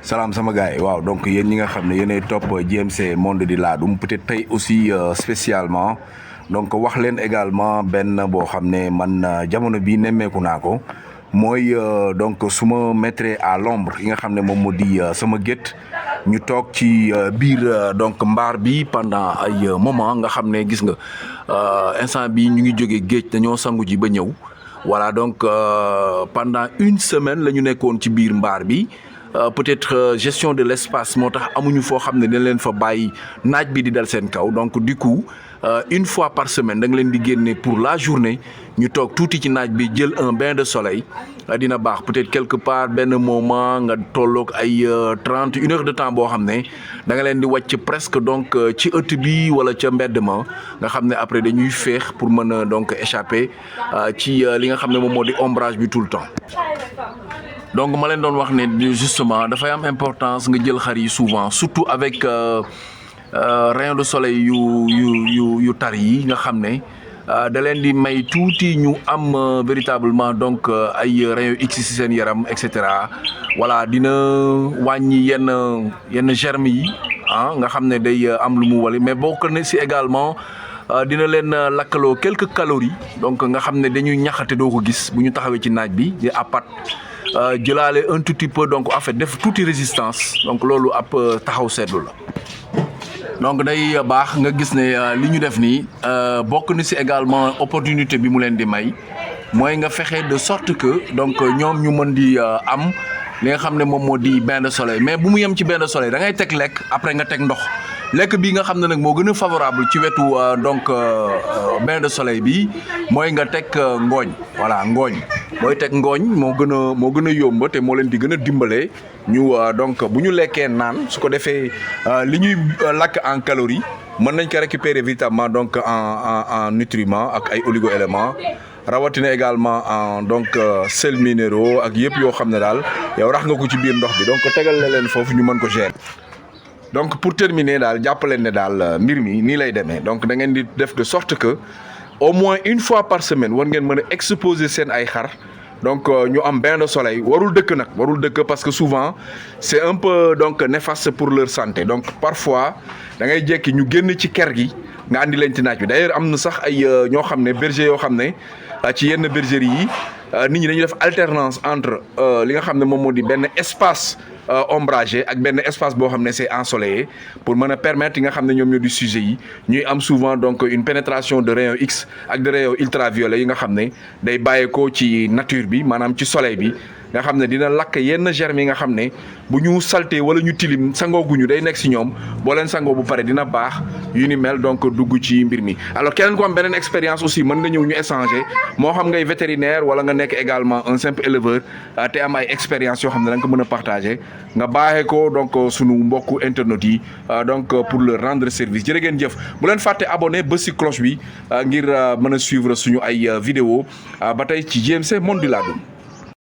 Salam sama gars yi waaw donc yéen ñi nga xam ne yéenay topp JMC monde di laadum peut-être tey aussi spécialement donc wax leen également benn boo xam ne man jamono bii nemmeeku naa ko mooy donc su ma mettre à l'ombre yi nga xam ne moom moo di sama gétt ñu toog ci biir donc mbaar bi pendant ay moment nga xam ne gis nga instant bi ñu ngi jógee géej dañoo sangu ji ba ñëw voilà donc pendant une semaine la ñu nekkoon ci biir mbaar bi. Peut-être gestion de l'espace moo tax amuñu foo xam ne dañ leen fa bàyyi naaj bi di dal seen kaw donc du coup une fois par semaine da nga leen di génne pour la journée ñu toog tuuti ci naaj bi jël un bain de soleil dina baax peut-être quelque part benn moment nga tolloog ay 30 une heure de temps boo xam ne da nga leen di wàcc presque donc ci ëtt bi wala ca mbedd ma nga xam ne après dañuy féex pour mën a donc échapper ci li nga xam ne moom moo di ombrage bi tout le temps. Donc ma leen doon wax ne justement dafay am importance nga jël xar yi souvent surtout avec rayon de soleil yu tar yi nga xam ne da leen di may tuuti ñu am véritablement donc ay rayon X ci seen yaram et cetera voilà dina wàññi yenn germes yi nga xam ne day am lu mu wali mais bokk na si également dina leen lakkaloo quelques calories donc nga xam ne dañuy ñaxate doo ko gis bu ñu taxawee ci naaj bi di apat jëlaale un tout petit peu donc en fait def tuuti résistance donc loolu ab taxaw seetlu la donc day baax nga gis ne li ñu def nii bokk na ci également opportunité bi mu leen di may mooy nga fexe de sorte que donc ñoom ñu mën di am li nga xam ne moom moo di bain de soleil mais bu mu yem ci bain de soleil da ngay teg lekk après nga teg ndox lekk bi nga xam ne nag moo gën a favorable ci wetu donc bain de soleil bi mooy nga teg ngooñ voilà ngooñ booy teg ngooñ moo gën a yomb te moo leen di gën a dimbale ñu donc bu ñu lekkee naan su ko defee li ñuy lakk en calories mën nañ ko récupérer véritablement donc en nutriments ak ay oligo-éléments rawatina également en donc sels minéraux ak yëpp yoo xam ne daal yow rax nga ko ci biir ndox bi donc tegal la leen foofu ñu mën ko gérer. Donc pour terminer daal jàppaleen ne daal mbir mi nii lay demee donc da ngeen di def de sorte que au moins une fois par semaine war ngeen mën a exposer seen ay xar donc ñu am bain de soleil warul dëkk parce que souvent c'est un peu donc néfaste pour leur santé donc parfois da ngay jekki ñu génn ci ker gi nga andi leen ci naaj bi d'ailleurs am na sax ay ñoo xam ne berger yoo xam ne ci yenn bergerie yi nit ñi dañuy def alternance entre li nga xam ne moom moo di benn espace ombragé ak benn espace boo xam ne c'est ensoleillé pour mën a permettre yi nga xam ne ñoom ñoo di sujet yi ñuy am souvent donc une pénétration de rayon X ak de rayon ultraviolet yi nga xam ne day bàyyeekoo ci nature bi maanaam ci soleil bi nga xam ne dina lakk yenn germes yi nga xam ne bu ñu salté wala ñu tilim sangooguñu day nekk si ñoom boo leen sangoo bu pare dina baax yu ni mel donc dugg ci mbir mi. alors keneen ko am beneen expérience aussi mën nga ñëw ñu échanger moo xam ngay vétérinaire wala nga nekk également un simple éleveur te am ay expérience yoo xam ne da nga ko mën a partager nga baaxee ko donc sunu mbokku internautes yi donc pour leur rendre service jërë ngeen jëf bu leen fàtte abonné ba si cloche bi ngir mën a suivre suñu ay vidéo ba tey ci JMC monde di laadum.